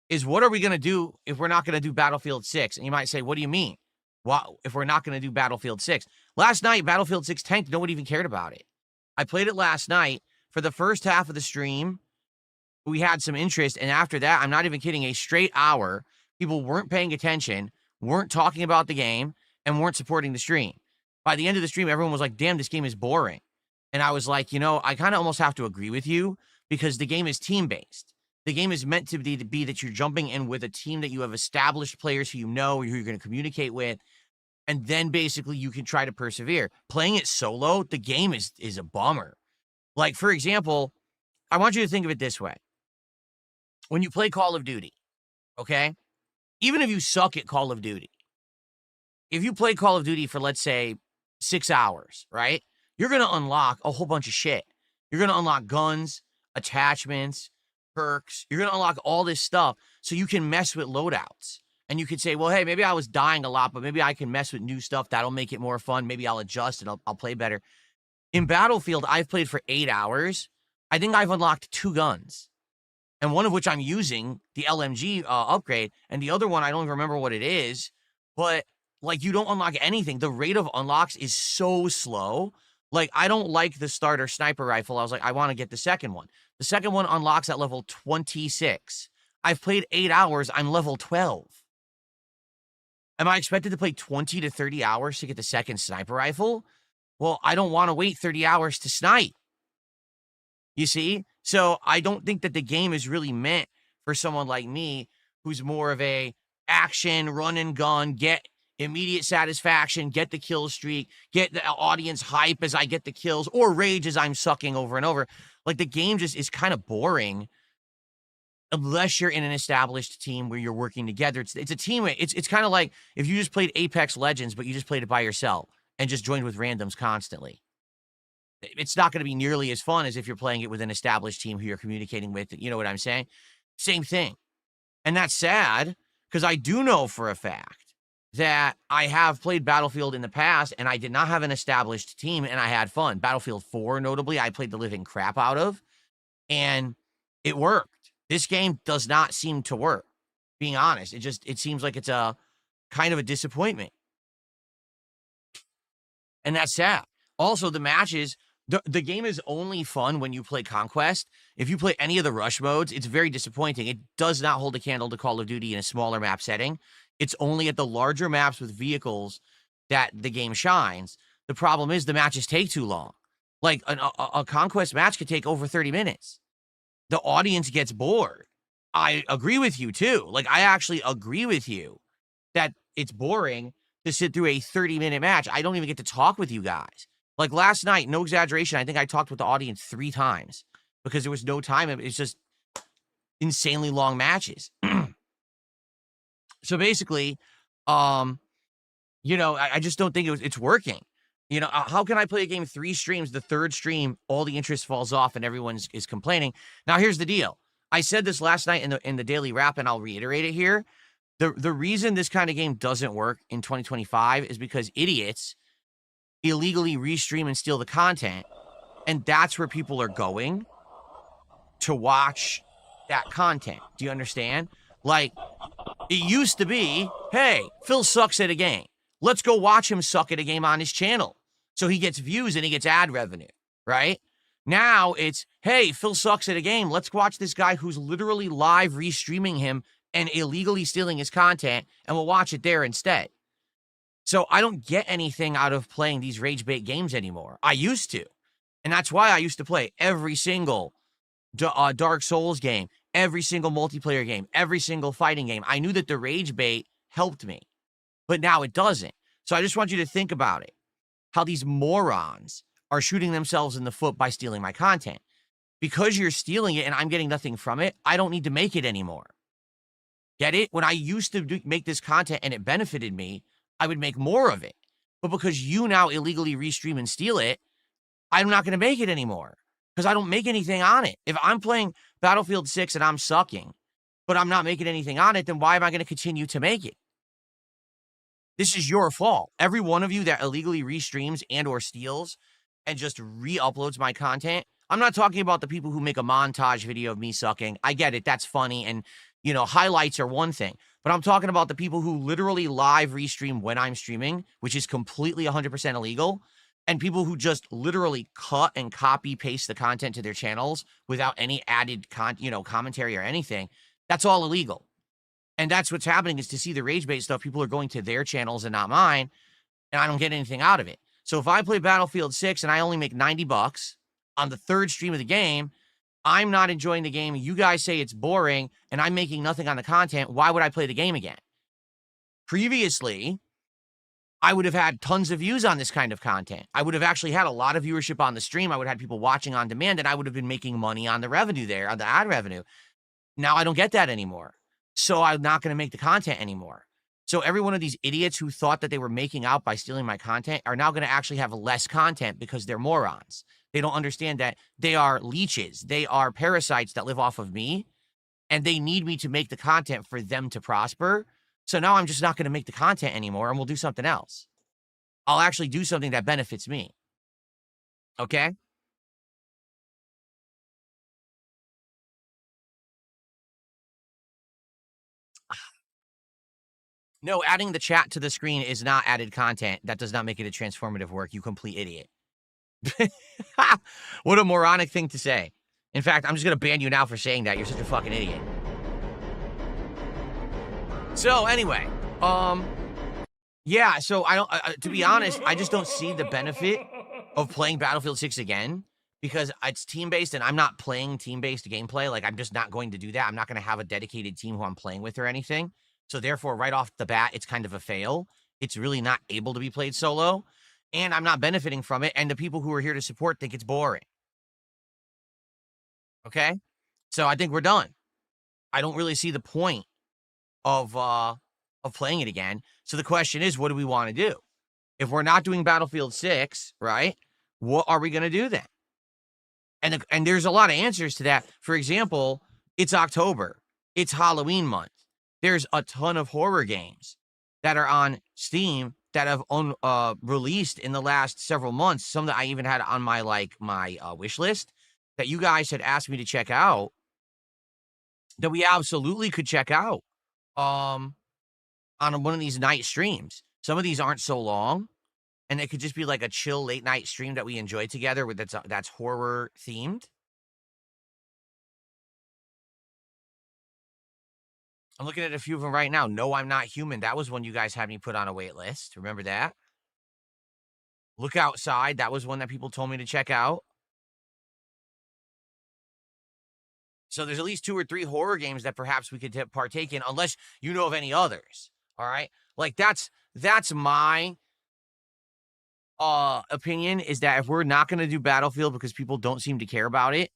is what are we going to do if we're not going to do Battlefield 6? And you might say, what do you mean? Well, if we're not going to do Battlefield 6? Last night, Battlefield 6 tanked. Nobody even cared about it. I played it last night. For the first half of the stream, we had some interest. And after that, I'm not even kidding, a straight hour, people weren't paying attention, weren't talking about the game, and weren't supporting the stream. By the end of the stream, everyone was like, damn, this game is boring. And I was like, I kind of almost have to agree with you because the game is team-based. The game is meant to be that you're jumping in with a team that you have established players who you know, who you're going to communicate with, and then basically you can try to persevere. Playing it solo, the game is a bummer. Like, for example, I want you to think of it this way. When you play Call of Duty, okay? Even if you suck at Call of Duty, if you play Call of Duty for, let's say, 6 hours, right? You're going to unlock a whole bunch of shit. You're going to unlock guns, attachments, perks. You're going to unlock all this stuff so you can mess with loadouts. And you could say, well, hey, maybe I was dying a lot, but maybe I can mess with new stuff. That'll make it more fun. Maybe I'll adjust and I'll play better. In Battlefield, I've played for 8 hours. I think I've unlocked 2 guns. And one of which I'm using, the LMG upgrade. And the other one, I don't even remember what it is. But, like, you don't unlock anything. The rate of unlocks is so slow. Like, I don't like the starter sniper rifle. I was like, I want to get the second one. The second one unlocks at level 26. I've played 8 hours. I'm level 12. Am I expected to play 20 to 30 hours to get the second sniper rifle? Well, I don't want to wait 30 hours to snipe. You see? So I don't think that the game is really meant for someone like me who's more of a action, run and gun, get immediate satisfaction, get the kill streak, get the audience hype as I get the kills, or rage as I'm sucking over and over. Like, the game just is kind of boring unless you're in an established team where you're working together. It's a team. It's kind of like if you just played Apex Legends, but you just played it by yourself and just joined with randoms constantly. It's not going to be nearly as fun as if you're playing it with an established team who you're communicating with. You know what I'm saying? Same thing. And that's sad because I do know for a fact that I have played Battlefield in the past and I did not have an established team and I had fun. Battlefield 4, notably, I played the living crap out of and it worked. This game does not seem to work, being honest. It seems like it's a kind of a disappointment. And that's sad. Also, the matches, the game is only fun when you play Conquest. If you play any of the rush modes, it's very disappointing. It does not hold a candle to Call of Duty in a smaller map setting. It's only at the larger maps with vehicles that the game shines. The problem is the matches take too long. Like, a Conquest match could take over 30 minutes. The audience gets bored. I agree with you, too. Like, I actually agree with you that it's boring to sit through a 30-minute match. I don't even get to talk with you guys. Like, last night, no exaggeration, I think I talked with the audience 3 times because there was no time. It's just insanely long matches. So basically, I just don't think it's working. How can I play a game 3 streams, the 3rd stream, all the interest falls off and everyone is complaining? Now, here's the deal. I said this last night in the daily wrap, and I'll reiterate it here. The reason this kind of game doesn't work in 2025 is because idiots illegally restream and steal the content, and that's where people are going to watch that content. Do you understand? Like, it used to be, hey, Phil sucks at a game. Let's go watch him suck at a game on his channel. So he gets views and he gets ad revenue, right? Now it's, hey, Phil sucks at a game. Let's watch this guy who's literally live restreaming him and illegally stealing his content, and we'll watch it there instead. So I don't get anything out of playing these rage bait games anymore. I used to. And that's why I used to play every single Dark Souls game, every single multiplayer game, every single fighting game. I knew that the rage bait helped me, but now it doesn't. So I just want you to think about it. How these morons are shooting themselves in the foot by stealing my content. Because you're stealing it and I'm getting nothing from it, I don't need to make it anymore. Get it? When I used to make this content and it benefited me, I would make more of it. But because you now illegally restream and steal it, I'm not going to make it anymore. Because I don't make anything on it. If I'm playing Battlefield 6 and I'm sucking, but I'm not making anything on it, then why am I going to continue to make it? This is your fault. Every one of you that illegally restreams and or steals and just re-uploads my content. I'm not talking about the people who make a montage video of me sucking. I get it. That's funny. And highlights are one thing, but I'm talking about the people who literally live restream when I'm streaming, which is completely 100% illegal, and people who just literally cut and copy paste the content to their channels without any added commentary or anything. That's all illegal. And that's what's happening, is to see the rage bait stuff, people are going to their channels and not mine, and I don't get anything out of it. So if I play Battlefield 6 and I only make $90 on the third stream of the game, I'm not enjoying the game. You guys say it's boring, and I'm making nothing on the content. Why would I play the game again? Previously, I would have had tons of views on this kind of content. I would have actually had a lot of viewership on the stream. I would have had people watching on demand, and I would have been making money on the revenue there, on the ad revenue. Now I don't get that anymore. So I'm not going to make the content anymore. So every one of these idiots who thought that they were making out by stealing my content are now going to actually have less content because they're morons. They don't understand that they are leeches. They are parasites that live off of me, and they need me to make the content for them to prosper. So now I'm just not going to make the content anymore, and we'll do something else. I'll actually do something that benefits me. Okay? No, adding the chat to the screen is not added content. That does not make it a transformative work, you complete idiot. What a moronic thing to say. In fact, I'm just going to ban you now for saying that. You're such a fucking idiot. So anyway, yeah, so I don't, to be honest, I just don't see the benefit of playing Battlefield 6 again, because it's team-based, and I'm not playing team-based gameplay. Like, I'm just not going to do that. I'm not going to have a dedicated team who I'm playing with or anything. So therefore, right off the bat, it's kind of a fail. It's really not able to be played solo, and I'm not benefiting from it, and the people who are here to support think it's boring. Okay? So I think we're done. I don't really see the point of playing it again. So the question is, what do we want to do? If we're not doing Battlefield 6, right, what are we going to do then? And there's a lot of answers to that. For example, it's October. It's Halloween month. There's a ton of horror games that are on Steam that have released in the last several months. Some that I even had on my wish list that you guys had asked me to check out, that we absolutely could check out on one of these night streams. Some of these aren't so long, and it could just be like a chill late night stream that we enjoy together with that's horror themed. I'm looking at a few of them right now. No, I'm Not Human. That was one you guys had me put on a wait list. Remember that? Look Outside. That was one that people told me to check out. So there's at least 2 or 3 horror games that perhaps we could partake in, unless you know of any others. All right? Like, that's my opinion, is that if we're not going to do Battlefield because people don't seem to care about it,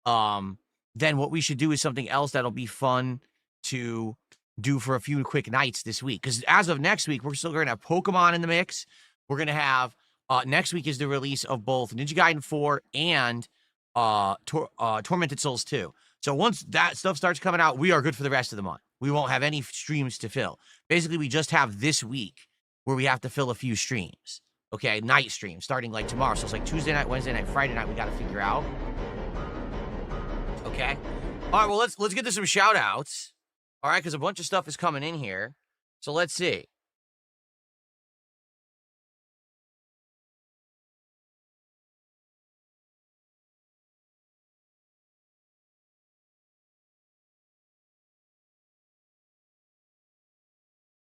then what we should do is something else that'll be fun to do for a few quick nights this week. Because as of next week, we're still going to have Pokemon in the mix. We're going to have, next week is the release of both Ninja Gaiden 4 and Tormented Souls 2. So once that stuff starts coming out, we are good for the rest of the month. We won't have any streams to fill. Basically, we just have this week where we have to fill a few streams. Okay, night streams starting like tomorrow. So it's like Tuesday night, Wednesday night, Friday night. We got to figure out. Okay. All right. Well, let's get to some shout outs. All right, because a bunch of stuff is coming in here. So let's see.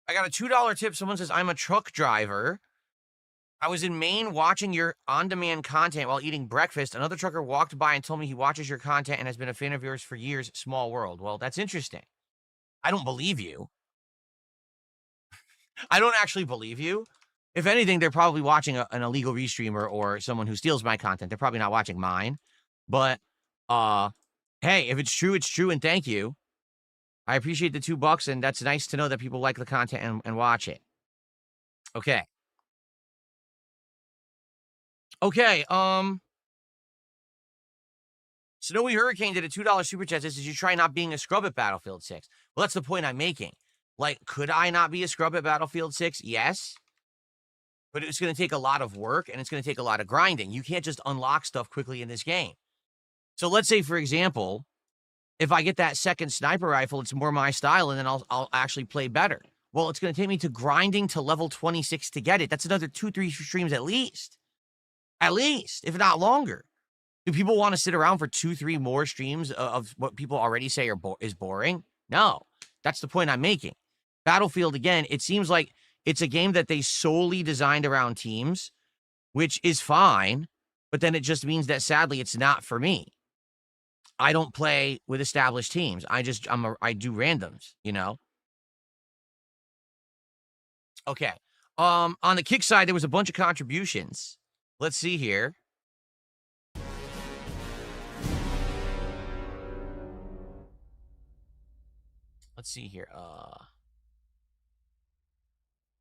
I got a $2 tip. Someone says, I'm a truck driver. I was in Maine watching your on-demand content while eating breakfast. Another trucker walked by and told me he watches your content and has been a fan of yours for years. Small world. Well, that's interesting. I don't believe you. I don't actually believe you. If anything, they're probably watching an illegal restreamer or someone who steals my content. They're probably not watching mine. But, hey, if it's true, it's true, and thank you. I appreciate the $2, and that's nice to know that people like the content and watch it. Okay. Okay, Snowy Hurricane did a $2 super chat. Says, did you try not being a scrub at Battlefield 6? Well, that's the point I'm making. Like, could I not be a scrub at Battlefield 6? Yes. But it's going to take a lot of work, and it's going to take a lot of grinding. You can't just unlock stuff quickly in this game. So let's say, for example, if I get that second sniper rifle, it's more my style, and then I'll actually play better. Well, it's going to take me to grinding to level 26 to get it. That's another 2-3 streams at least, if not longer. Do people want to sit around for 2-3 more streams of what people already say is boring? No, that's the point I'm making. Battlefield, again, it seems like it's a game that they solely designed around teams, which is fine, but then it just means that, sadly, it's not for me. I don't play with established teams. I do randoms, you know? Okay. On the kick side, there was a bunch of contributions. Let's see here. Let's see here.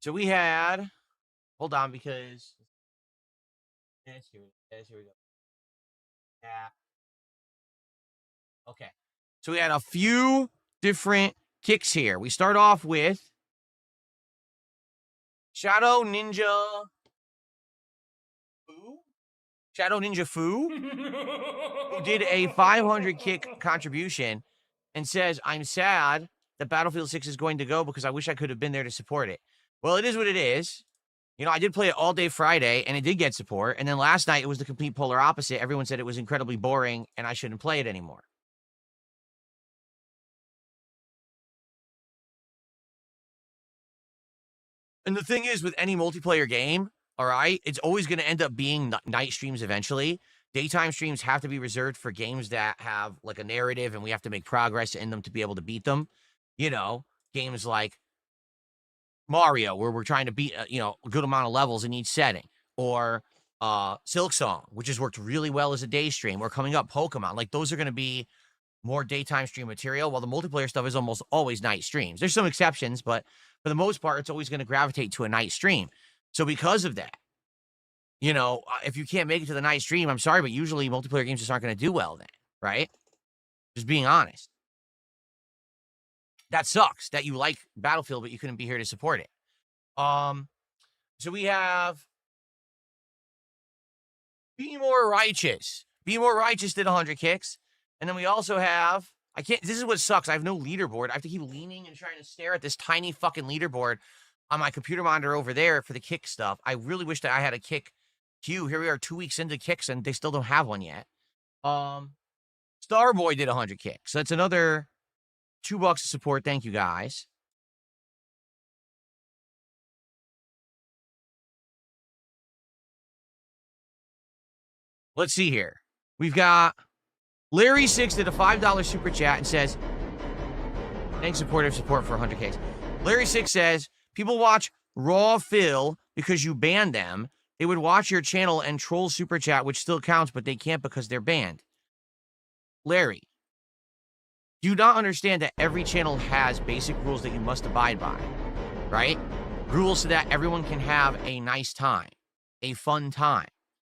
So we had, hold on, because here we go. Yeah. Okay. So we had a few different kicks here. We start off with Shadow Ninja Fu, who did a 500 kick contribution and says, I'm sad that Battlefield 6 is going to go because I wish I could have been there to support it. Well, it is what it is. You know, I did play it all day Friday, and it did get support. And then last night, it was the complete polar opposite. Everyone said it was incredibly boring, and I shouldn't play it anymore. And the thing is, with any multiplayer game, all right, it's always going to end up being night streams eventually. Daytime streams have to be reserved for games that have, like, a narrative, and we have to make progress in them to be able to beat them. You know, games like Mario, where we're trying to beat, a good amount of levels in each setting. Or Silksong, which has worked really well as a day stream. Or coming up, Pokemon. Like, those are going to be more daytime stream material, while the multiplayer stuff is almost always night streams. There's some exceptions, but for the most part, it's always going to gravitate to a night stream. So because of that, you know, if you can't make it to the night stream, I'm sorry, but usually multiplayer games just aren't going to do well then, right? Just being honest. That sucks that you like Battlefield, but you couldn't be here to support it. So we have Be More Righteous. Be More Righteous did 100 kicks. And then we also have, this is what sucks. I have no leaderboard. I have to keep leaning and trying to stare at this tiny fucking leaderboard on my computer monitor over there for the kick stuff. I really wish that I had a kick queue. Here we are 2 weeks into kicks, and they still don't have one yet. Starboy did 100 kicks. So that's another $2 of support. Thank you, guys. Let's see here. We've got Larry6 did a $5 super chat and says, thanks, supportive support for 100 kicks. Larry6 says, people watch Raw Phil because you banned them. They would watch your channel and troll super chat, which still counts, but they can't because they're banned. Larry, do you not understand that every channel has basic rules that you must abide by, right? Rules so that everyone can have a nice time, a fun time,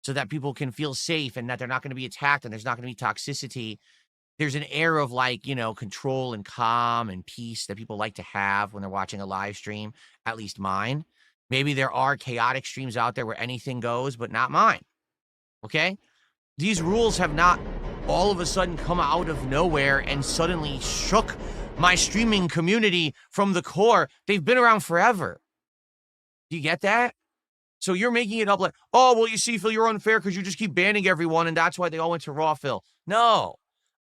so that people can feel safe and that they're not going to be attacked and there's not going to be toxicity. There's an air of, like, control and calm and peace that people like to have when they're watching a live stream, at least mine. Maybe there are chaotic streams out there where anything goes, but not mine, okay? These rules have not all of a sudden come out of nowhere and suddenly shook my streaming community from the core. They've been around forever. Do you get that? So you're making it up like, oh, well, you see, Phil, you're unfair because you just keep banning everyone, and that's why they all went to Raw, Phil. No.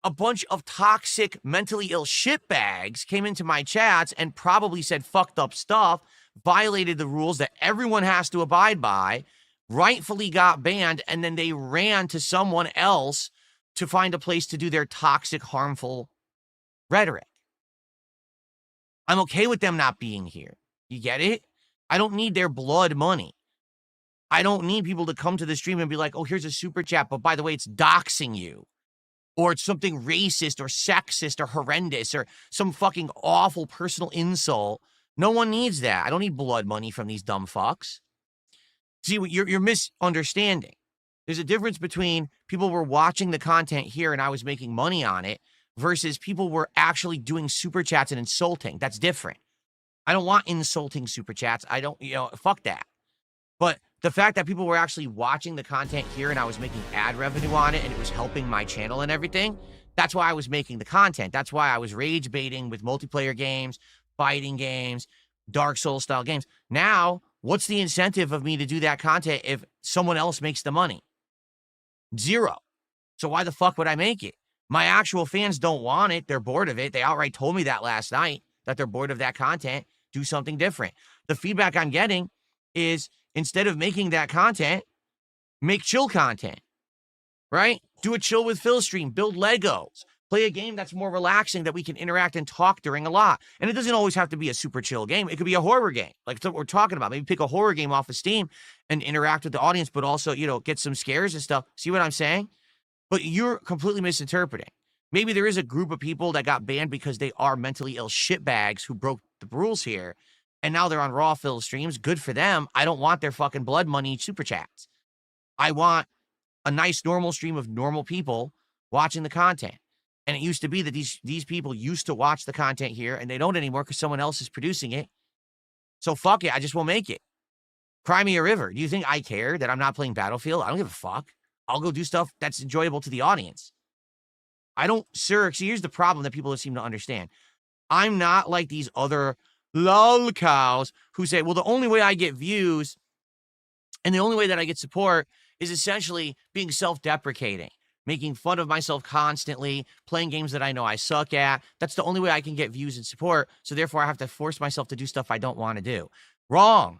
A bunch of toxic, mentally ill shitbags came into my chats and probably said fucked up stuff, violated the rules that everyone has to abide by, rightfully got banned, and then they ran to someone else to find a place to do their toxic, harmful rhetoric. I'm okay with them not being here. You get it? I don't need their blood money. I don't need people to come to the stream and be like, oh, here's a super chat, but by the way, it's doxing you. Or it's something racist or sexist or horrendous or some fucking awful personal insult. No one needs that. I don't need blood money from these dumb fucks. See, you're misunderstanding. There's a difference between people were watching the content here and I was making money on it versus people were actually doing super chats and insulting. That's different. I don't want insulting super chats. I don't, fuck that. But the fact that people were actually watching the content here and I was making ad revenue on it and it was helping my channel and everything, That's why I was making the content. That's why I was rage baiting with multiplayer games, fighting games, Dark Souls style games. Now, what's the incentive of me to do that content if someone else makes the money? Zero. So why the fuck would I make it? My actual fans don't want it. They're bored of it. They outright told me that last night, that they're bored of that content. Do something different. The feedback I'm getting is, instead of making that content, make chill content, right? Do a chill with Phil stream, build Legos, play a game that's more relaxing that we can interact and talk during a lot. And it doesn't always have to be a super chill game. It could be a horror game, like what we're talking about. Maybe pick a horror game off of Steam and interact with the audience, but also, get some scares and stuff. See what I'm saying? But you're completely misinterpreting. Maybe there is a group of people that got banned because they are mentally ill shitbags who broke the rules here, and now they're on Raw Phil streams. Good for them. I don't want their fucking blood money super chats. I want a nice normal stream of normal people watching the content. And it used to be that these people used to watch the content here, and they don't anymore because someone else is producing it. So fuck it, I just won't make it. Cry me a river. Do you think I care that I'm not playing Battlefield? I don't give a fuck. I'll go do stuff that's enjoyable to the audience. I don't, sir. See, here's the problem that people seem to understand. I'm not like these other lol cows who say, well, the only way I get views and the only way that I get support is essentially being self-deprecating, making fun of myself constantly, playing games that I know I suck at. That's the only way I can get views and support. So therefore, I have to force myself to do stuff I don't want to do. Wrong.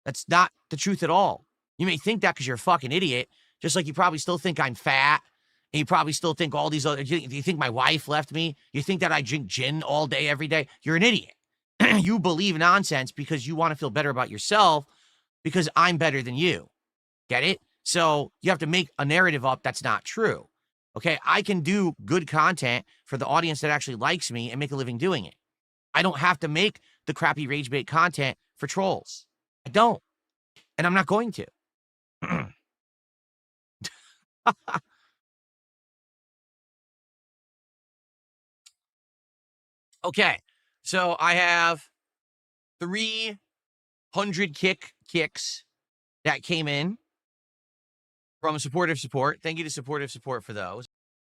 That's not the truth at all. You may think that because you're a fucking idiot, just like you probably still think I'm fat, and you probably still think all these other, you think my wife left me? You think that I drink gin all day, every day? You're an idiot. You believe nonsense because you want to feel better about yourself because I'm better than you. Get it? So you have to make a narrative up that's not true. Okay? I can do good content for the audience that actually likes me and make a living doing it. I don't have to make the crappy rage bait content for trolls. I don't. And I'm not going to. Okay. So I have 300 kicks that came in from supportive support. Thank you to supportive support for those.